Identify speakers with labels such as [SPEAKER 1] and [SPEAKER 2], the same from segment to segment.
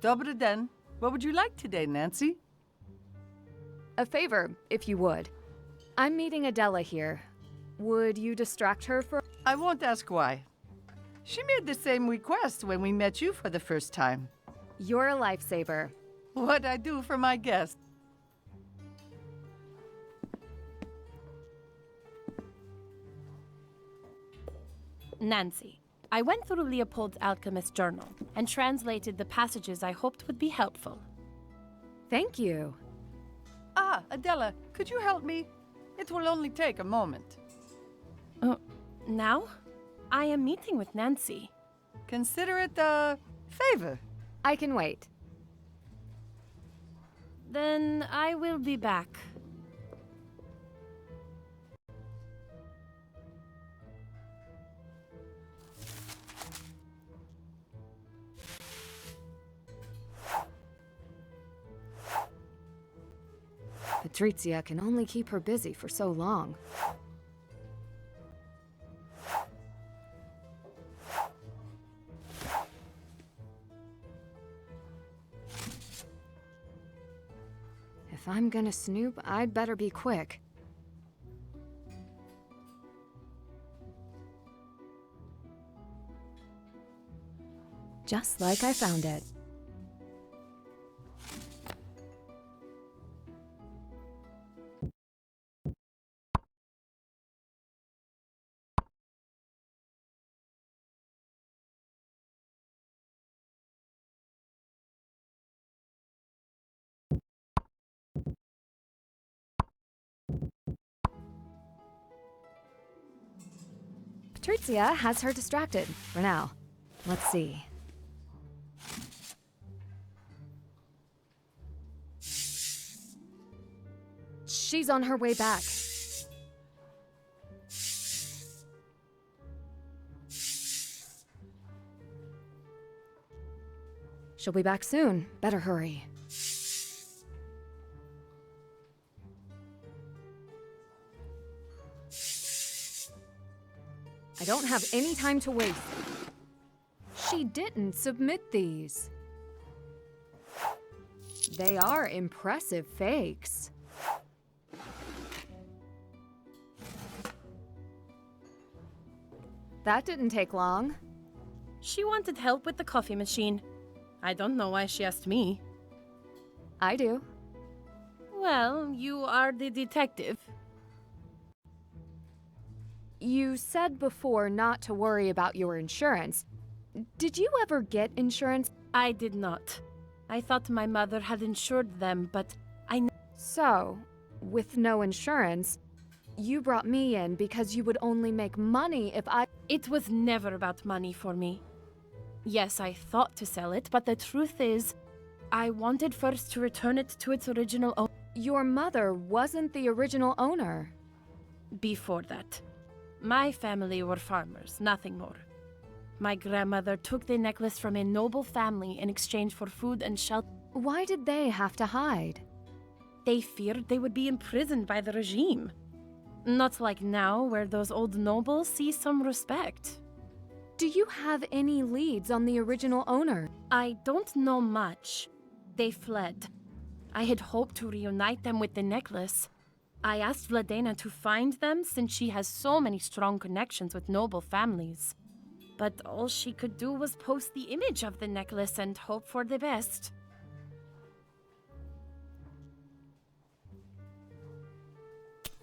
[SPEAKER 1] Dobry den. What would you like today, Nancy?
[SPEAKER 2] A favor, if you would. I'm meeting Adela here. Would you distract her for—
[SPEAKER 1] I won't ask why. She made the same request when we met you for the first time.
[SPEAKER 2] You're a lifesaver.
[SPEAKER 1] What'd I do for my guest?
[SPEAKER 3] Nancy, I went through Leopold's alchemist journal and translated the passages I hoped would be helpful.
[SPEAKER 2] Thank you.
[SPEAKER 1] Ah, Adela, could you help me? It will only take a moment.
[SPEAKER 3] Now? I am meeting with Nancy.
[SPEAKER 1] Consider it a favor.
[SPEAKER 2] I can wait.
[SPEAKER 3] Then I will be back.
[SPEAKER 2] Patrizia can only keep her busy for so long. If I'm gonna snoop, I'd better be quick. Just like I found it. Patrizia has her distracted, for now. Let's see. She's on her way back. She'll be back soon. Better hurry. I don't have any time to waste. She didn't submit these. They are impressive fakes. That didn't take long.
[SPEAKER 3] She wanted help with the coffee machine. I don't know why she asked me.
[SPEAKER 2] I do.
[SPEAKER 3] Well, you are the detective.
[SPEAKER 2] You said before not to worry about your insurance. Did you ever get insurance?
[SPEAKER 3] I did not. I thought my mother had insured them, but
[SPEAKER 2] So, with no insurance, you brought me in because you would only make money if I—
[SPEAKER 3] It was never about money for me. Yes, I thought to sell it, but the truth is, I wanted first to return it to its original owner.
[SPEAKER 2] Your mother wasn't the original owner.
[SPEAKER 3] Before that, my family were farmers, nothing more. My grandmother took the necklace from a noble family in exchange for food and shelter.
[SPEAKER 2] Why did they have to hide?
[SPEAKER 3] They feared they would be imprisoned by the regime. Not like now, where those old nobles see some respect.
[SPEAKER 2] Do you have any leads on the original owner?
[SPEAKER 3] I don't know much. They fled. I had hoped to reunite them with the necklace. I asked Vladena to find them since she has so many strong connections with noble families. But all she could do was post the image of the necklace and hope for the best.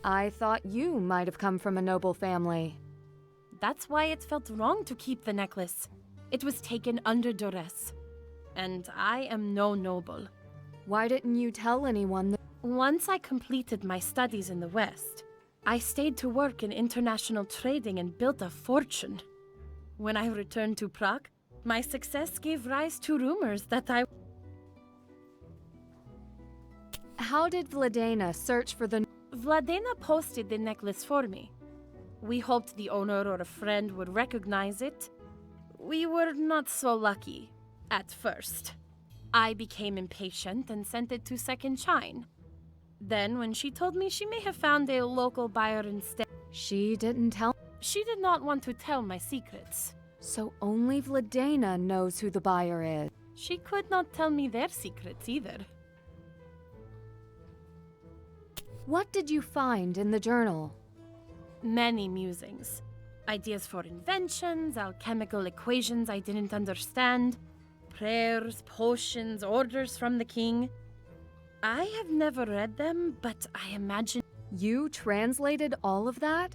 [SPEAKER 2] I thought you might have come from a noble family.
[SPEAKER 3] That's why it felt wrong to keep the necklace. It was taken under duress. And I am no noble.
[SPEAKER 2] Why didn't you tell anyone?
[SPEAKER 3] Once I completed my studies in the West, I stayed to work in international trading and built a fortune. When I returned to Prague, my success gave rise to rumors that I...
[SPEAKER 2] How did Vladena search for the...
[SPEAKER 3] Vladena posted the necklace for me. We hoped the owner or a friend would recognize it. We were not so lucky, at first. I became impatient and sent it to Second Shine. Then, when she told me she may have found a local buyer instead...
[SPEAKER 2] She didn't tell...
[SPEAKER 3] She did not want to tell my secrets.
[SPEAKER 2] So only Vladena knows who the buyer is.
[SPEAKER 3] She could not tell me their secrets either.
[SPEAKER 2] What did you find in the journal?
[SPEAKER 3] Many musings. Ideas for inventions, alchemical equations I didn't understand, prayers, potions, orders from the king. I have never read them, but I imagine...
[SPEAKER 2] You translated all of that?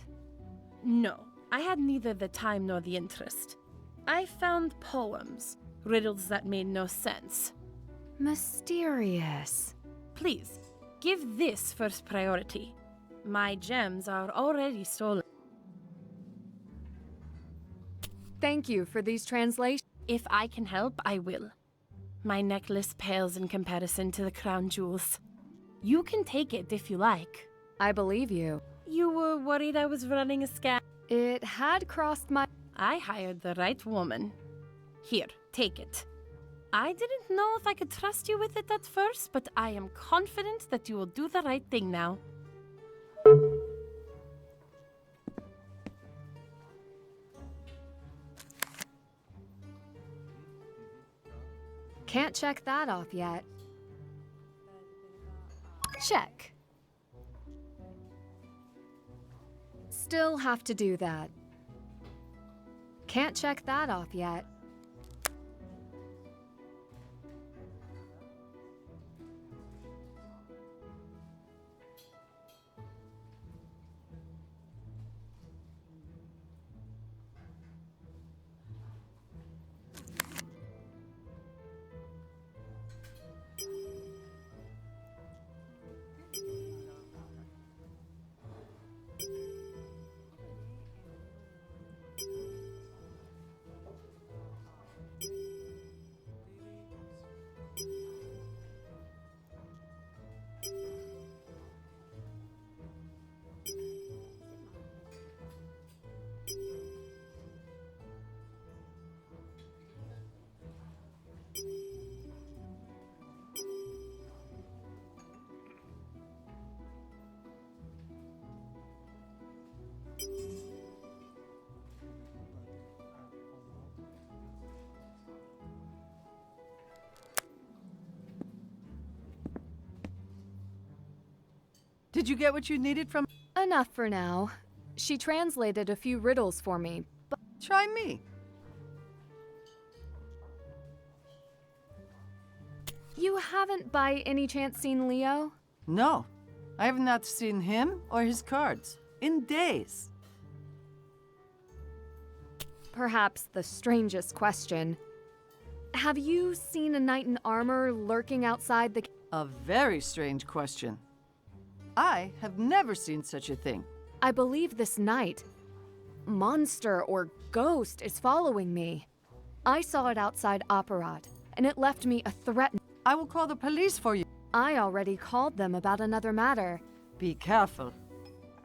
[SPEAKER 3] No, I had neither the time nor the interest. I found poems, riddles that made no sense.
[SPEAKER 2] Mysterious.
[SPEAKER 3] Please, give this first priority. My gems are already stolen.
[SPEAKER 2] Thank you for these translations.
[SPEAKER 3] If I can help, I will. My necklace pales in comparison to the crown jewels. You can take it if you like.
[SPEAKER 2] I believe you.
[SPEAKER 3] You were worried I was running a scam?
[SPEAKER 2] It had crossed my...
[SPEAKER 3] I hired the right woman. Here, take it. I didn't know if I could trust you with it at first, but I am confident that you will do the right thing now.
[SPEAKER 2] Can't check that off yet. Check. Still have to do that. Can't check that off yet.
[SPEAKER 1] Did you get what you needed from...
[SPEAKER 2] Enough for now. She translated a few riddles for me, but
[SPEAKER 1] Try me.
[SPEAKER 2] you haven't by any chance seen Leo?
[SPEAKER 1] No, I have not seen him or his cards in days.
[SPEAKER 2] Perhaps the strangest question. Have you seen a knight in armor lurking outside the...
[SPEAKER 1] A very strange question. I have never seen such a thing.
[SPEAKER 2] I believe this knight, monster or ghost, is following me. I saw it outside Apparat, and it left me a threat.
[SPEAKER 1] I will call the police for you.
[SPEAKER 2] I already called them about another matter.
[SPEAKER 1] Be careful.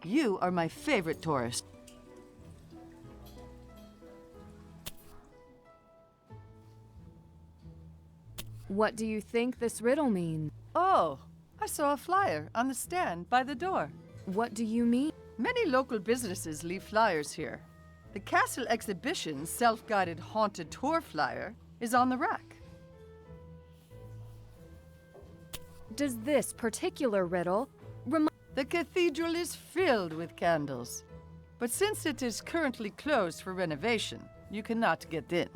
[SPEAKER 1] You are my favorite tourist.
[SPEAKER 2] What do you think this riddle means?
[SPEAKER 1] Oh, I saw a flyer on the stand by the door.
[SPEAKER 2] What do you mean?
[SPEAKER 1] Many local businesses leave flyers here. The Castle Exhibition's self-guided haunted tour flyer is on the rack.
[SPEAKER 2] Does this particular riddle remind...
[SPEAKER 1] The cathedral is filled with candles. But since it is currently closed for renovation, you cannot get in.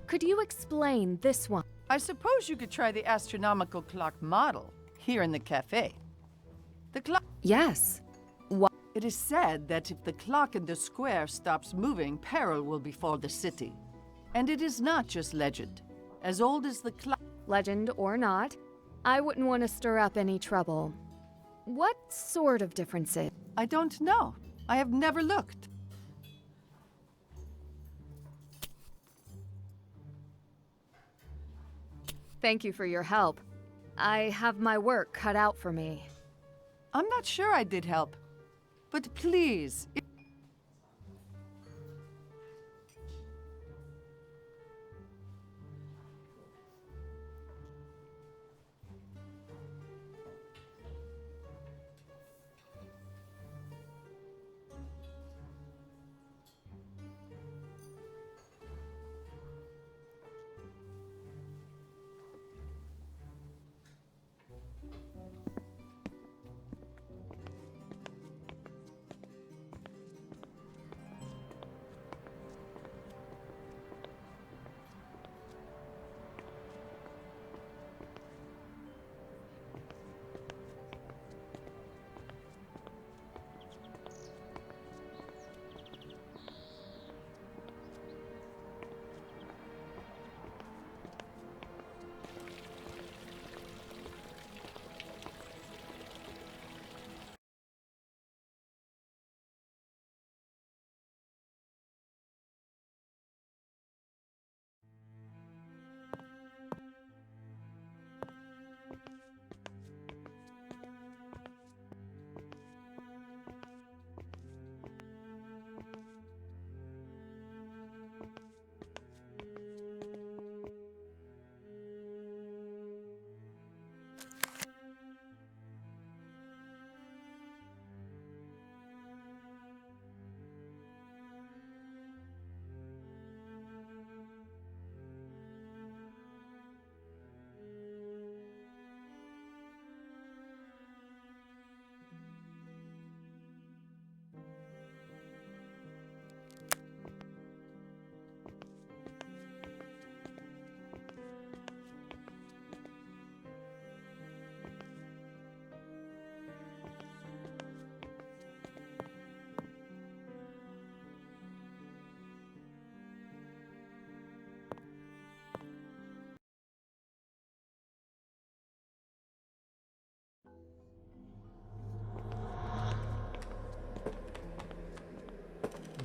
[SPEAKER 2] Could you explain this one?
[SPEAKER 1] I suppose you could try the astronomical clock model here in the cafe. The clock...
[SPEAKER 2] Yes. What?
[SPEAKER 1] It is said that if the clock in the square stops moving, peril will befall the city. And it is not just legend. As old as the clock...
[SPEAKER 2] Legend or not, I wouldn't want to stir up any trouble. What sort of differences?
[SPEAKER 1] I don't know. I have never looked.
[SPEAKER 2] Thank you for your help. I have my work cut out for me.
[SPEAKER 1] I'm not sure I did help. But please...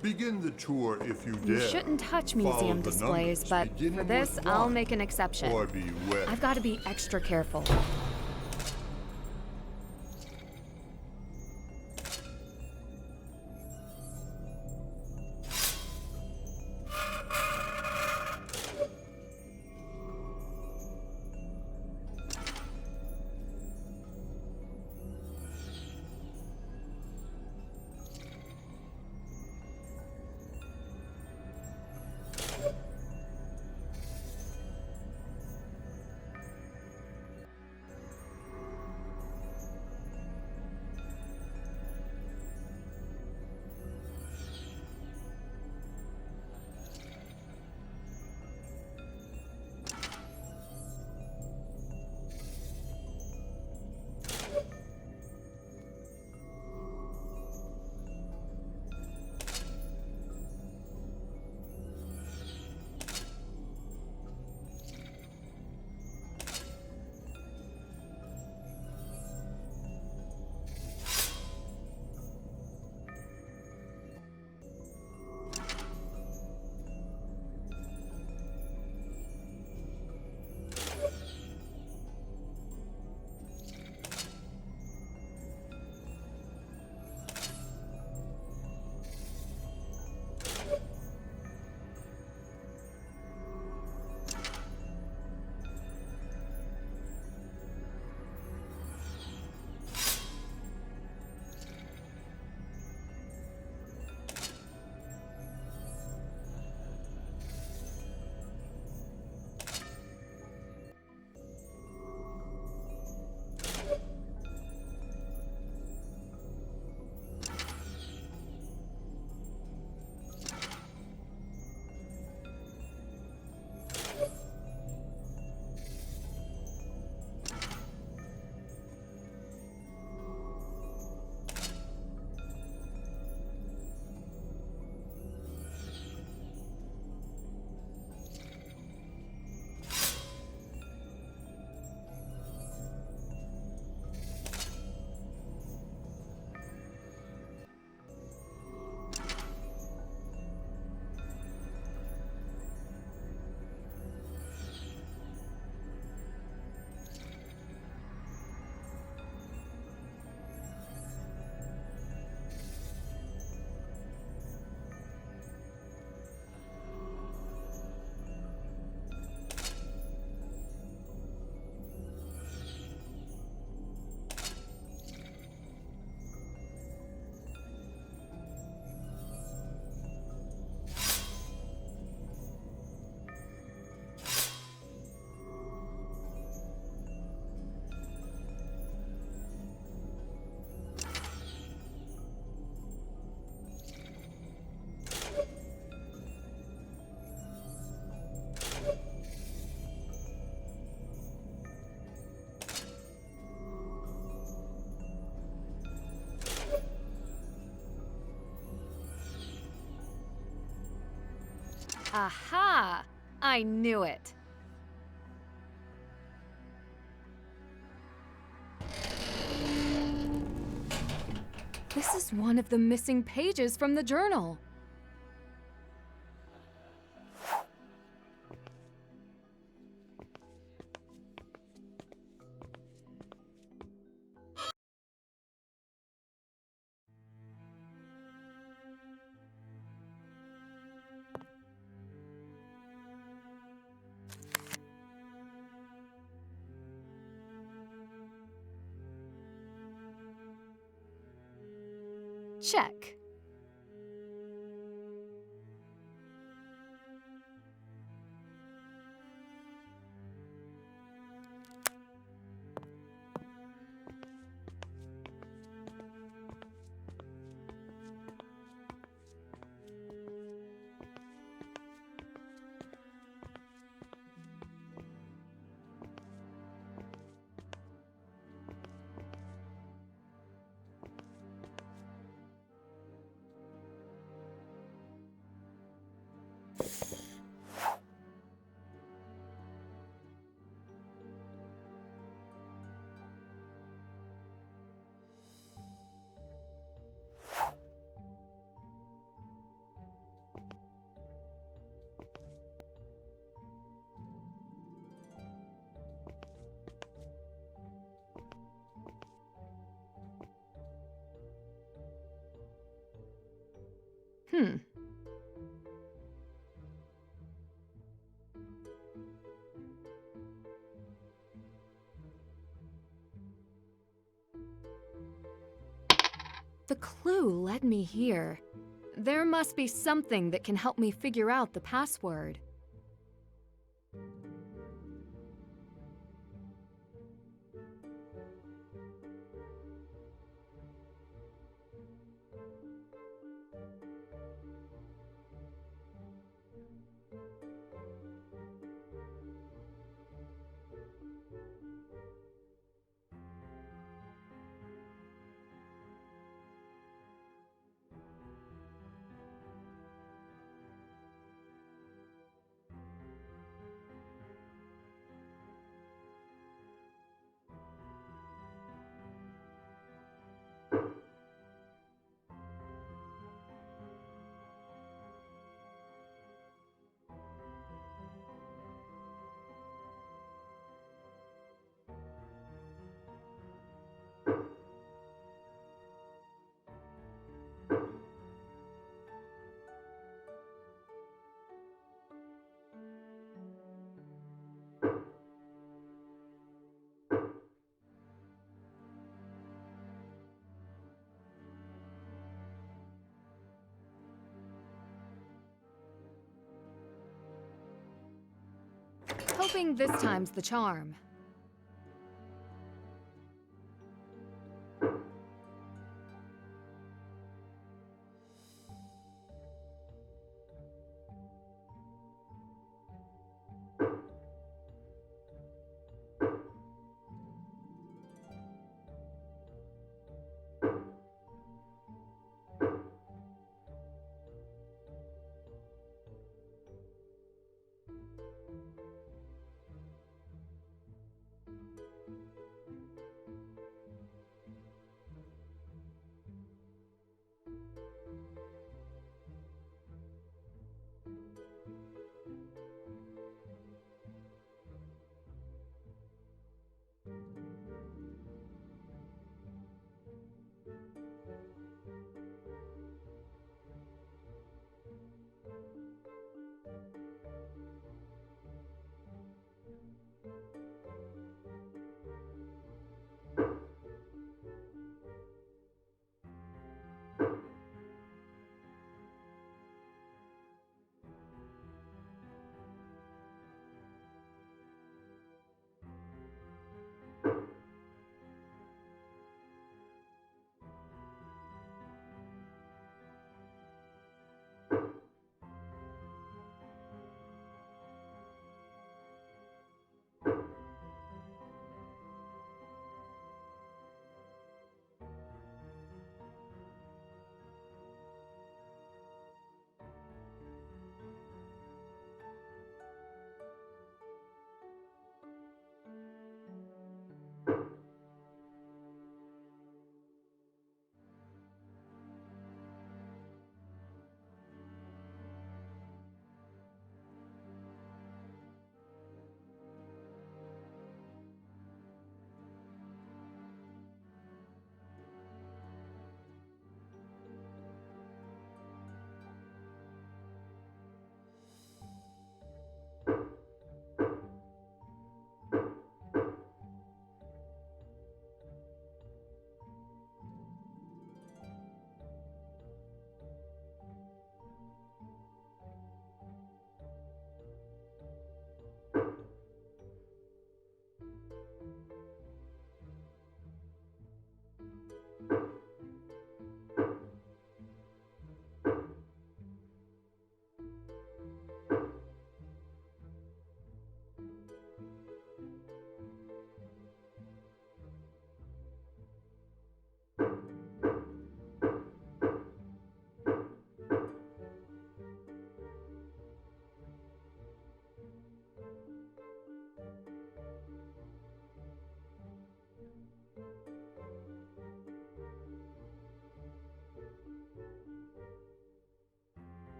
[SPEAKER 4] Begin the tour if you dare.
[SPEAKER 2] You shouldn't touch
[SPEAKER 4] Follow
[SPEAKER 2] museum
[SPEAKER 4] the
[SPEAKER 2] displays,
[SPEAKER 4] numbers,
[SPEAKER 2] but
[SPEAKER 4] beginning
[SPEAKER 2] for this,
[SPEAKER 4] with
[SPEAKER 2] I'll
[SPEAKER 4] one,
[SPEAKER 2] make an exception.
[SPEAKER 4] Or beware.
[SPEAKER 2] I've got to be extra careful. Aha! I knew it. This is one of the missing pages from the journal. Check. Hmm. The clue led me here. There must be something that can help me figure out the password. Hoping this time's the charm.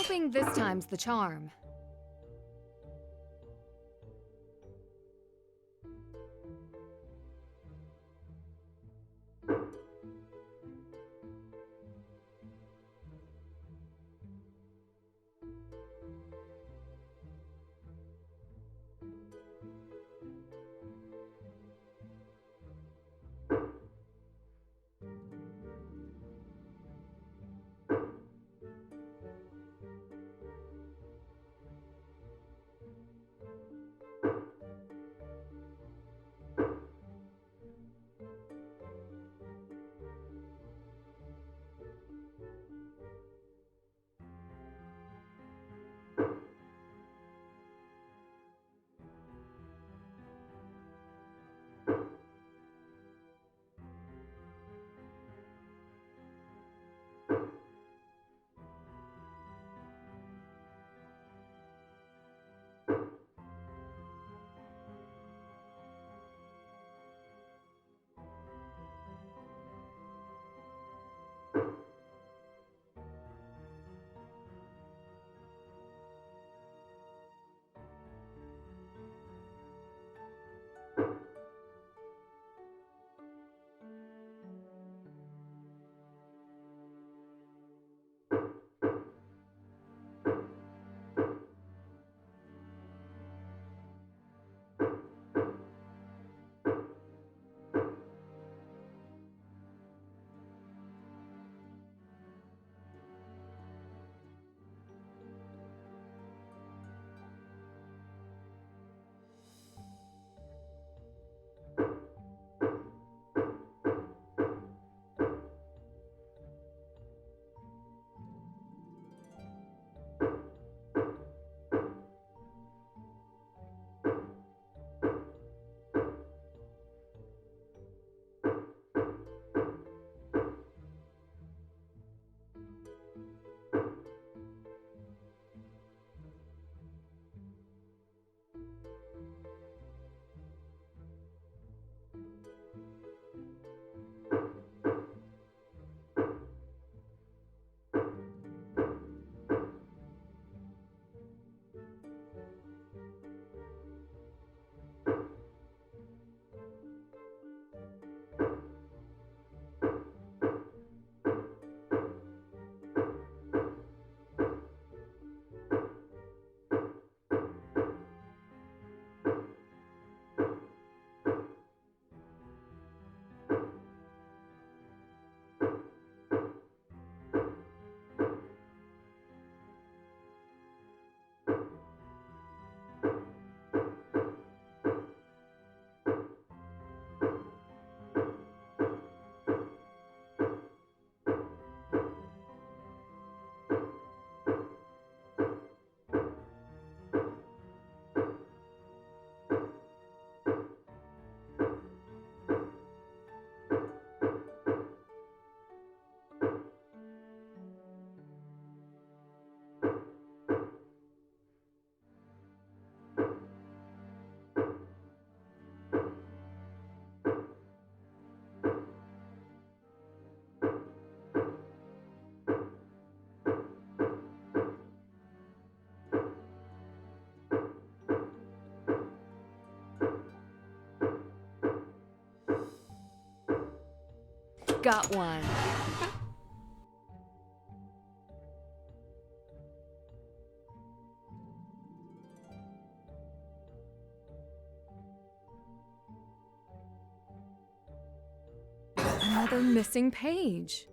[SPEAKER 2] hoping this time's the charm. Got one. Another missing page.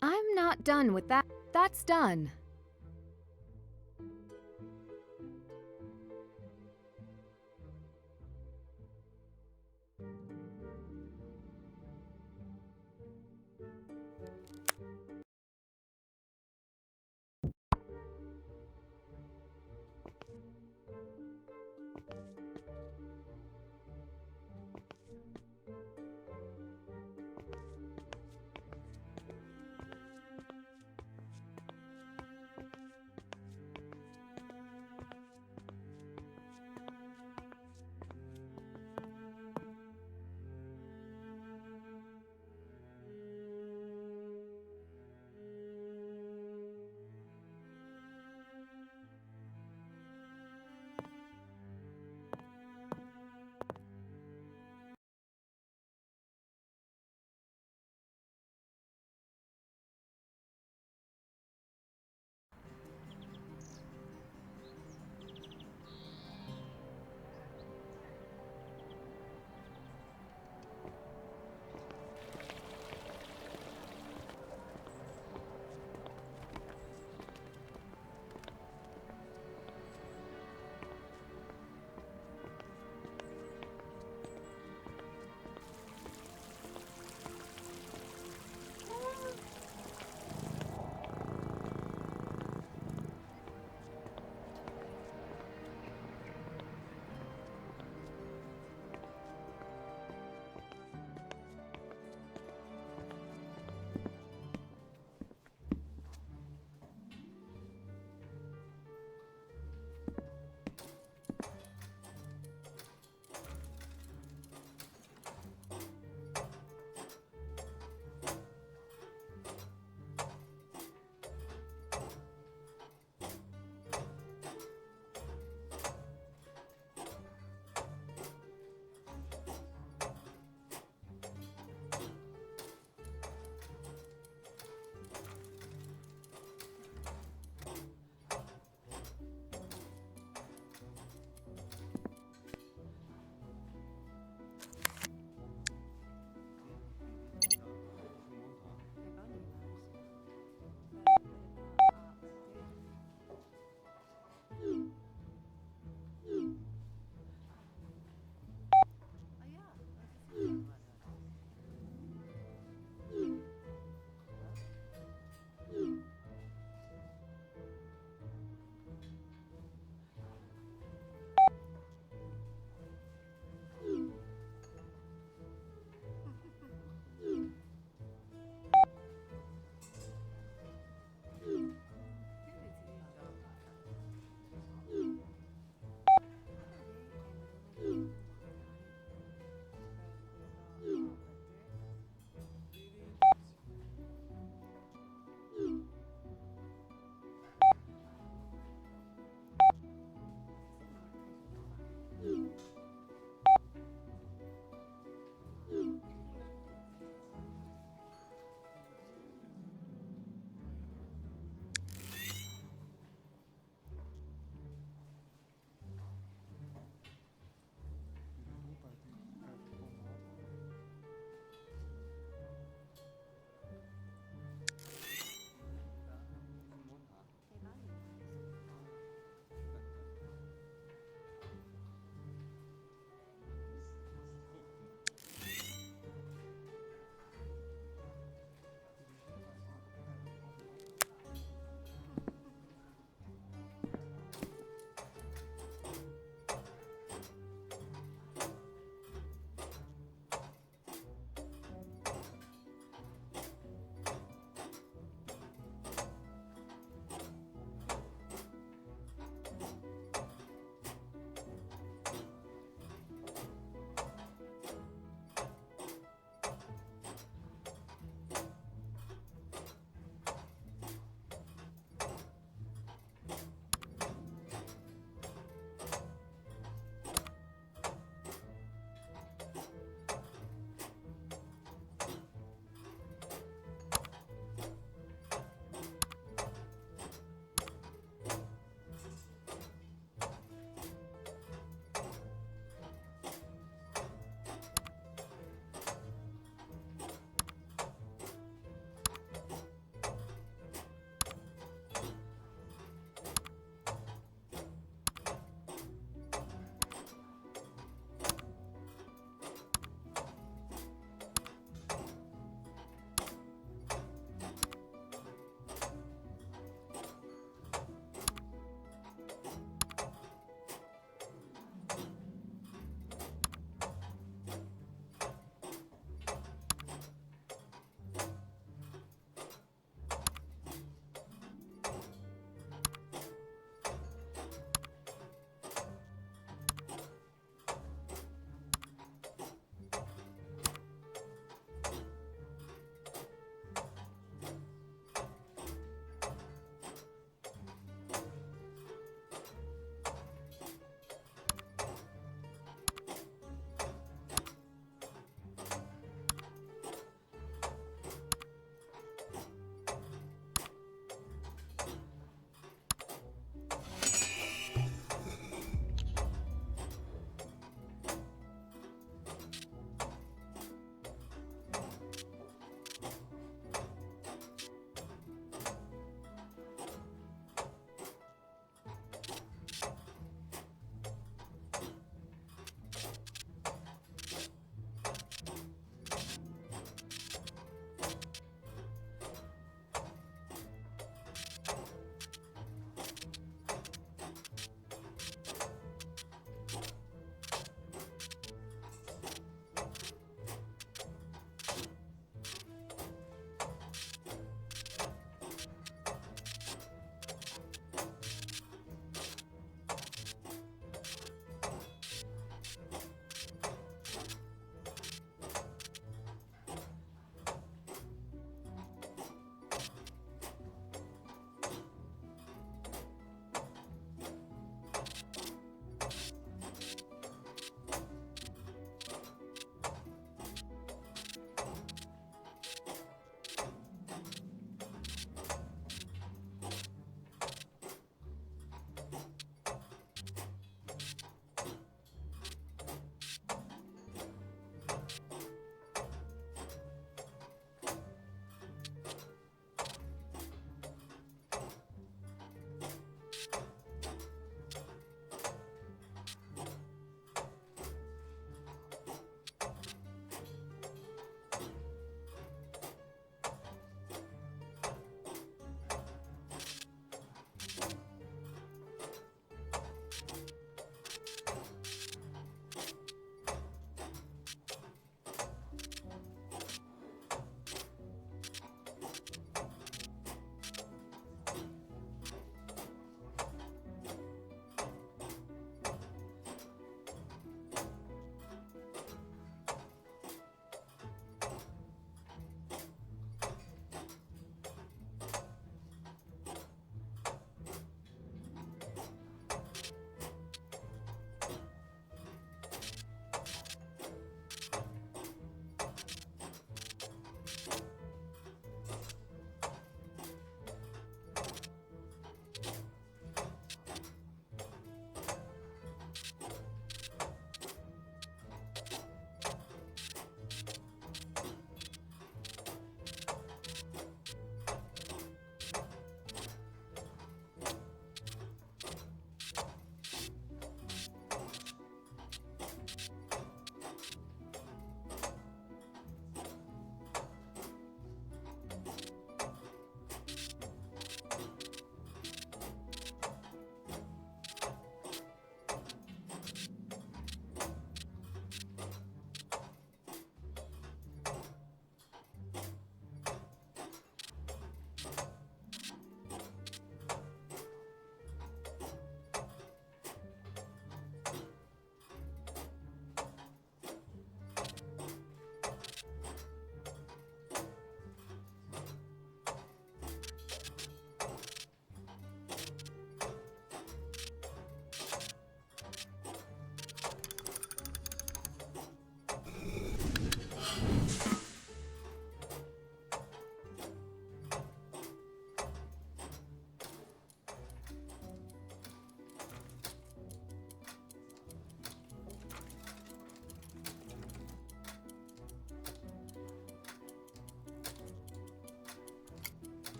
[SPEAKER 2] I'm not done with that. That's done.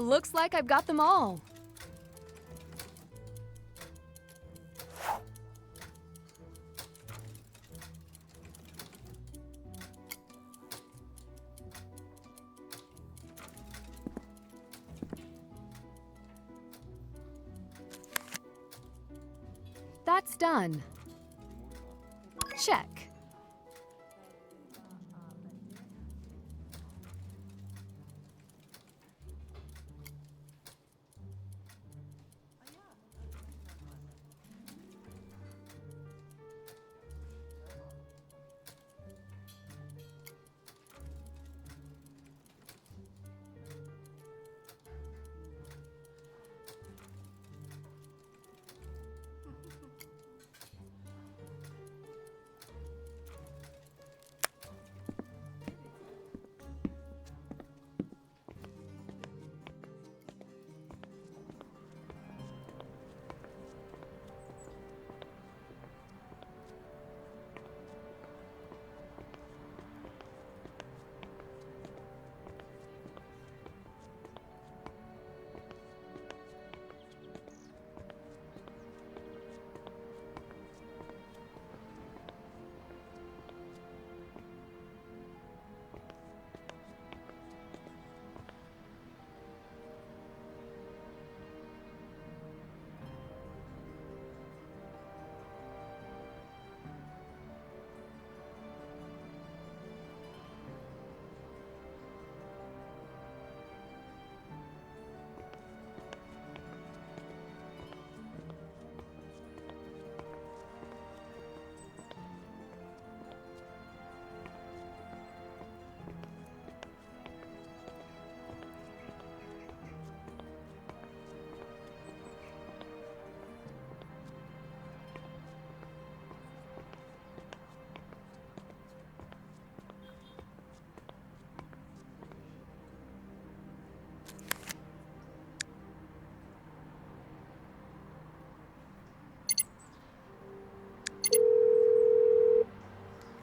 [SPEAKER 2] Looks like I've got them all. That's done. Check.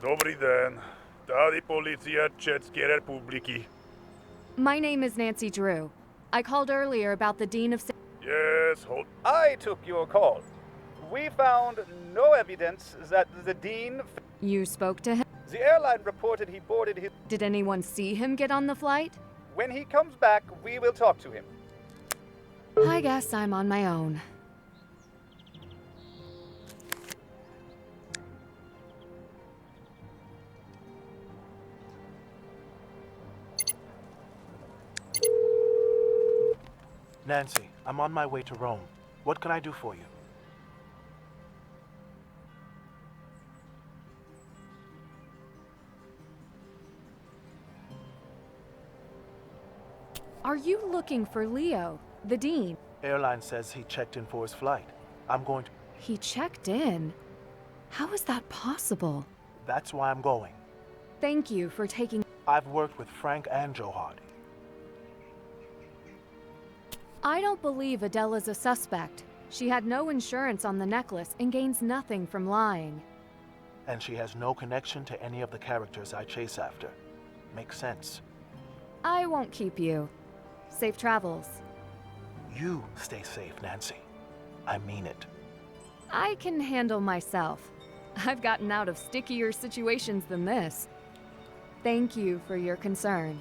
[SPEAKER 5] Dobrý den. Tady policia České republiky.
[SPEAKER 2] My name is Nancy Drew. I called earlier about the Dean of...
[SPEAKER 5] Yes, hold.
[SPEAKER 6] I took your call. We found no evidence that the Dean...
[SPEAKER 2] You spoke to him?
[SPEAKER 6] The airline reported he boarded his...
[SPEAKER 2] Did anyone see him get on the flight?
[SPEAKER 6] When he comes back, we will talk to him.
[SPEAKER 2] I guess I'm on my own.
[SPEAKER 7] Nancy, I'm on my way to Rome. What can I do for you?
[SPEAKER 2] Are you looking for Leo, the Dean?
[SPEAKER 7] Airline says he checked in for his flight. I'm going to...
[SPEAKER 2] He checked in? How is that possible?
[SPEAKER 7] That's why I'm going.
[SPEAKER 2] Thank you for taking...
[SPEAKER 7] I've worked with Frank and Joe Hardy.
[SPEAKER 2] I don't believe Adela's a suspect. She had no insurance on the necklace and gains nothing from lying.
[SPEAKER 7] And she has no connection to any of the characters I chase after. Makes sense.
[SPEAKER 2] I won't keep you. Safe travels.
[SPEAKER 7] You stay safe, Nancy. I mean it.
[SPEAKER 2] I can handle myself. I've gotten out of stickier situations than this. Thank you for your concern.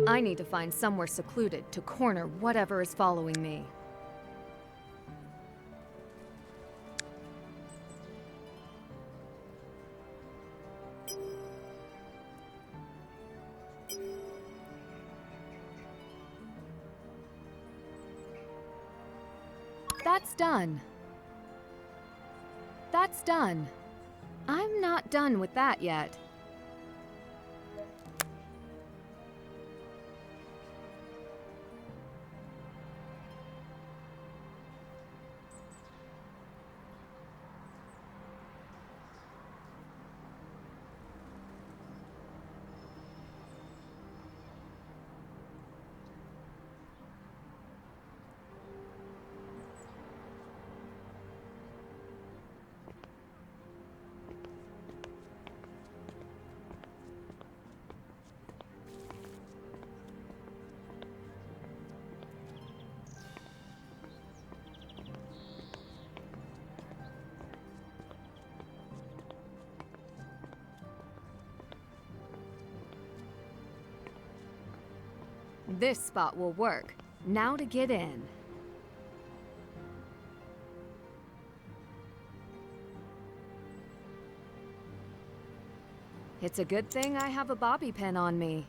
[SPEAKER 2] I need to find somewhere secluded to corner whatever is following me. That's done. That's done. I'm not done with that yet. This spot will work. Now to get in. It's a good thing I have a bobby pin on me.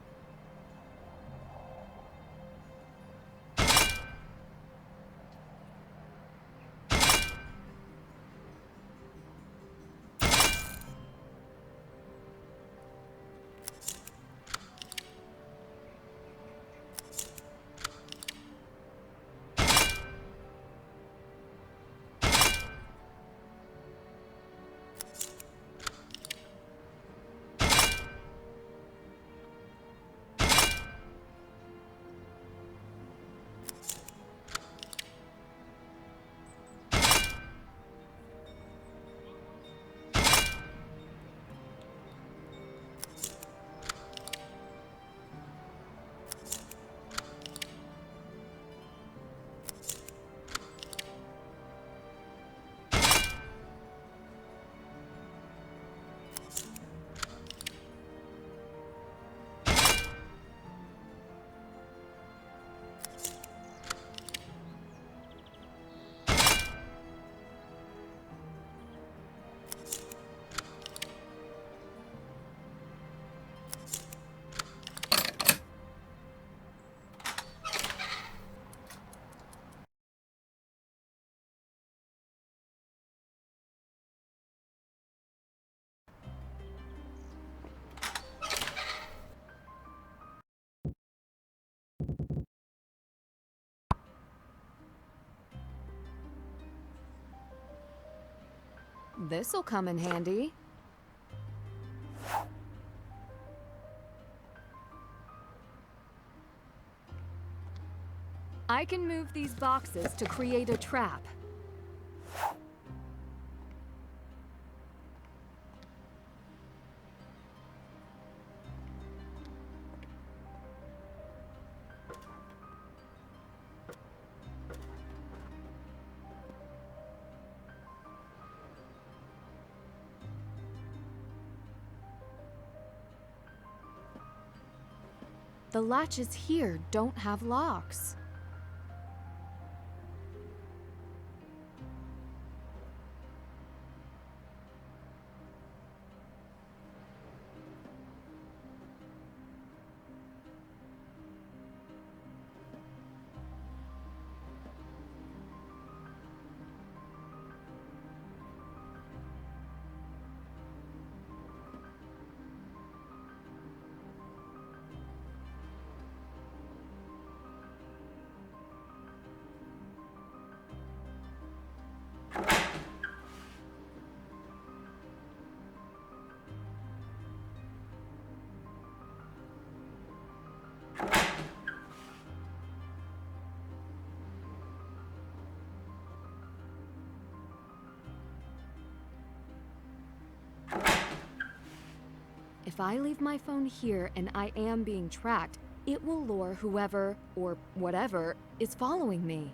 [SPEAKER 2] This'll come in handy. I can move these boxes to create a trap. The latches here don't have locks. If I leave my phone here and I am being tracked, it will lure whoever, or whatever, is following me.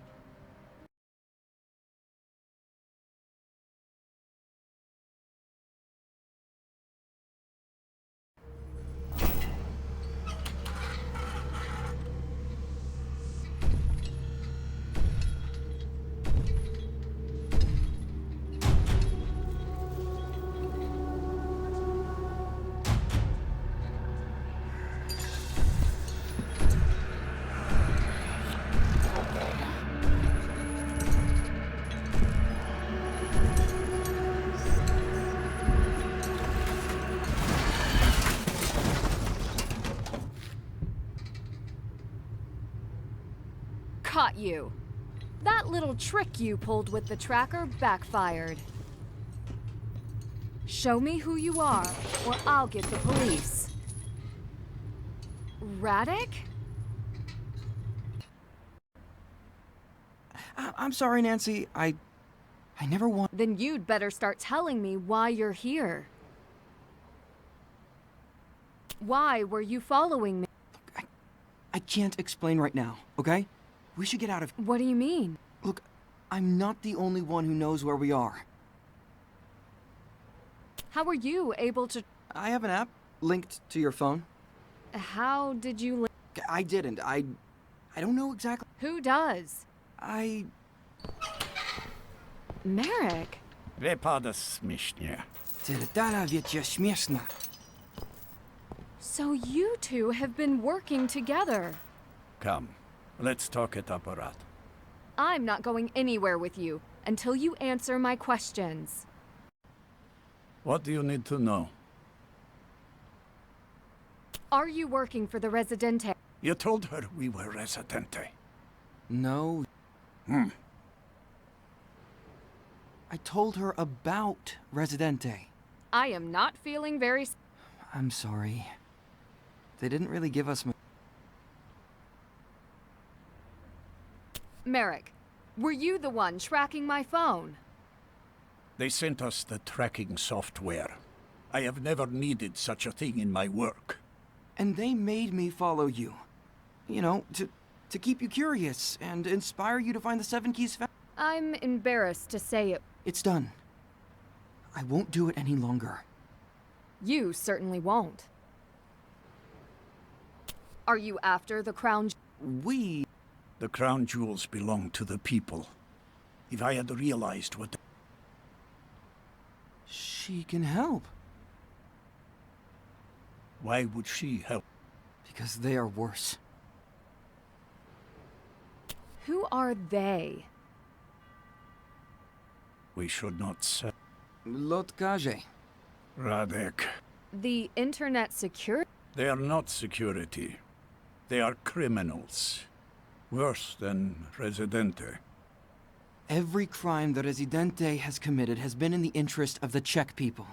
[SPEAKER 2] you. That little trick you pulled with the tracker backfired. Show me who you are, or I'll get the police. Radek?
[SPEAKER 8] I'm sorry, Nancy. I never want.
[SPEAKER 2] Then you'd better start telling me why you're here. Why were you following me?
[SPEAKER 8] I can't explain right now, okay? We should get out of.
[SPEAKER 2] What do you mean?
[SPEAKER 8] Look, I'm not the only one who knows where we are.
[SPEAKER 2] How were you able to...
[SPEAKER 8] I have an app linked to your phone.
[SPEAKER 2] How did you...
[SPEAKER 8] I didn't. I don't know exactly.
[SPEAKER 2] Who does? Merrick.
[SPEAKER 9] Wypada śmiesznie.
[SPEAKER 8] Tyle wiecie śmieszna.
[SPEAKER 2] So you two have been working together.
[SPEAKER 9] Come, let's talk at Apparat.
[SPEAKER 2] I'm not going anywhere with you until you answer my questions.
[SPEAKER 9] What do you need to know?
[SPEAKER 2] Are you working for the Residente?
[SPEAKER 9] You told her we were Residente.
[SPEAKER 8] No. I told her about Residente.
[SPEAKER 2] I am not feeling very...
[SPEAKER 8] I'm sorry. They didn't really give us...
[SPEAKER 2] Merrick, were you the one tracking my phone?
[SPEAKER 9] They sent us the tracking software. I have never needed such a thing in my work.
[SPEAKER 8] And they made me follow you. You know, to keep you curious and inspire you to find the Seven Keys.
[SPEAKER 2] I'm embarrassed to say it.
[SPEAKER 8] It's done. I won't do it any longer.
[SPEAKER 2] You certainly won't. Are you after the crown?
[SPEAKER 8] We...
[SPEAKER 9] The crown jewels belong to the people. If I had realized what...
[SPEAKER 8] She can help.
[SPEAKER 9] Why would she help?
[SPEAKER 8] Because they are worse.
[SPEAKER 2] Who are they?
[SPEAKER 9] We should not say.
[SPEAKER 8] Lotkaje.
[SPEAKER 9] Radek.
[SPEAKER 2] The internet security?
[SPEAKER 9] They are not security. They are criminals. Worse than Residente.
[SPEAKER 8] Every crime the Residente has committed has been in the interest of the Czech people.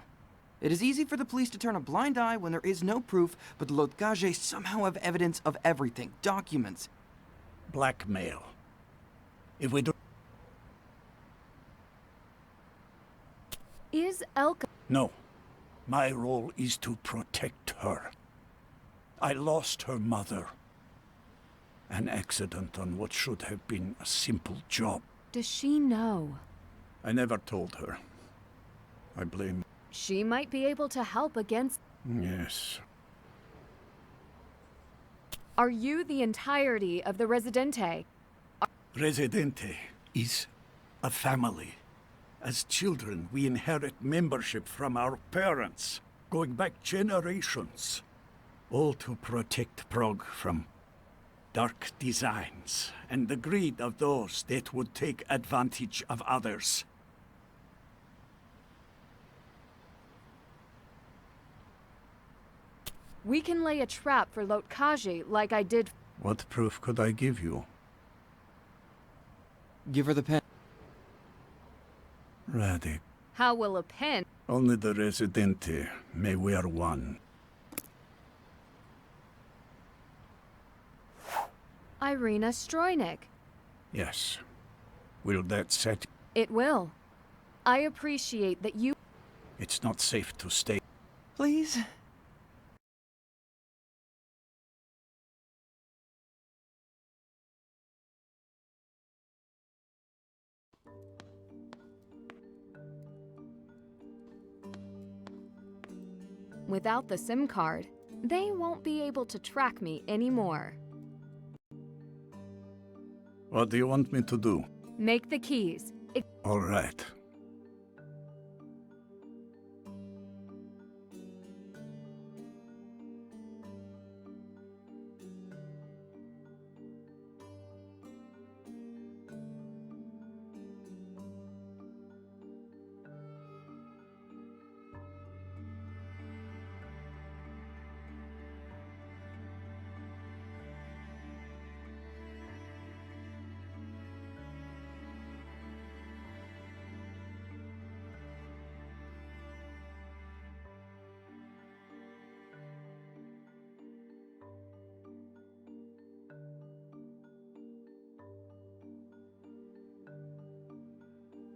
[SPEAKER 8] It is easy for the police to turn a blind eye when there is no proof, but the Lotkaje somehow have evidence of everything. Documents.
[SPEAKER 9] Blackmail. If we do...
[SPEAKER 2] Is Elka...
[SPEAKER 9] No. My role is to protect her. I lost her mother. An accident on what should have been a simple job.
[SPEAKER 2] Does she know?
[SPEAKER 9] I never told her. I blame...
[SPEAKER 2] She might be able to help against...
[SPEAKER 9] Yes.
[SPEAKER 2] Are you the entirety of the Residente?
[SPEAKER 9] Residente is a family. As children, we inherit membership from our parents, going back generations. All to protect Prague from dark designs and the greed of those that would take advantage of others.
[SPEAKER 2] We can lay a trap for Lotkaji like I did...
[SPEAKER 9] What proof could I give you?
[SPEAKER 8] Give her the pen.
[SPEAKER 9] Radek.
[SPEAKER 2] How will a pen...
[SPEAKER 9] Only the Residente may wear one.
[SPEAKER 2] Irina Strojnik.
[SPEAKER 9] Yes. Will that set...
[SPEAKER 2] It will. I appreciate that you...
[SPEAKER 9] It's not safe to stay.
[SPEAKER 8] Please?
[SPEAKER 2] Without the SIM card, they won't be able to track me anymore.
[SPEAKER 9] What do you want me to do?
[SPEAKER 2] Make the keys.
[SPEAKER 9] All right.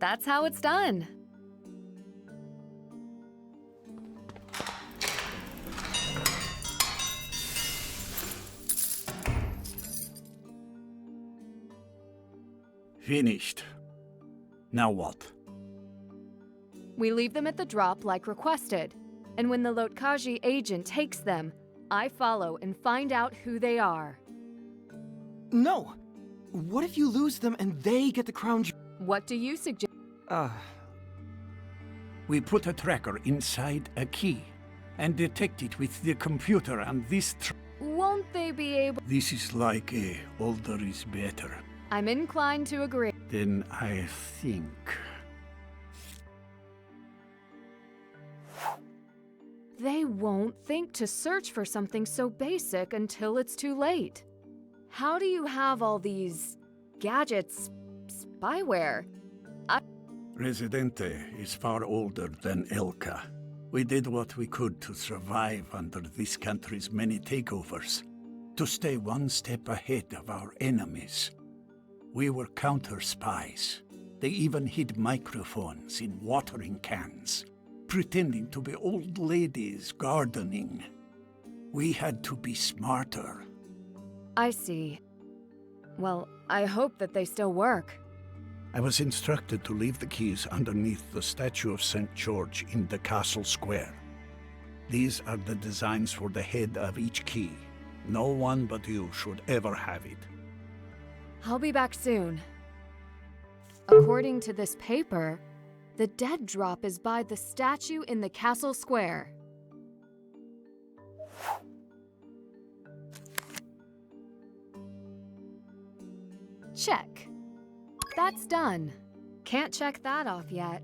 [SPEAKER 2] That's how it's done.
[SPEAKER 9] Finished. Now what?
[SPEAKER 2] We leave them at the drop like requested, and when the Lotkaji agent takes them, I follow and find out who they are.
[SPEAKER 8] No! What if you lose them and they get the crown
[SPEAKER 2] What do you suggest?
[SPEAKER 9] We put a tracker inside a key and detect it with the computer on this
[SPEAKER 2] Won't they be able?
[SPEAKER 9] This is like a older is better.
[SPEAKER 2] I'm inclined to agree.
[SPEAKER 9] Then I think...
[SPEAKER 2] They won't think to search for something so basic until it's too late. How do you have all these gadgets, spyware?
[SPEAKER 9] Residente is far older than Elka. We did what we could to survive under this country's many takeovers, to stay one step ahead of our enemies. We were counter-spies. They even hid microphones in watering cans, pretending to be old ladies gardening. We had to be smarter.
[SPEAKER 2] I see. Well, I hope that they still work.
[SPEAKER 9] I was instructed to leave the keys underneath the statue of St. George in the castle square. These are the designs for the head of each key. No one but you should ever have it.
[SPEAKER 2] I'll be back soon. According to this paper, the dead drop is by the statue in the castle square. Check. That's done. Can't check that off yet.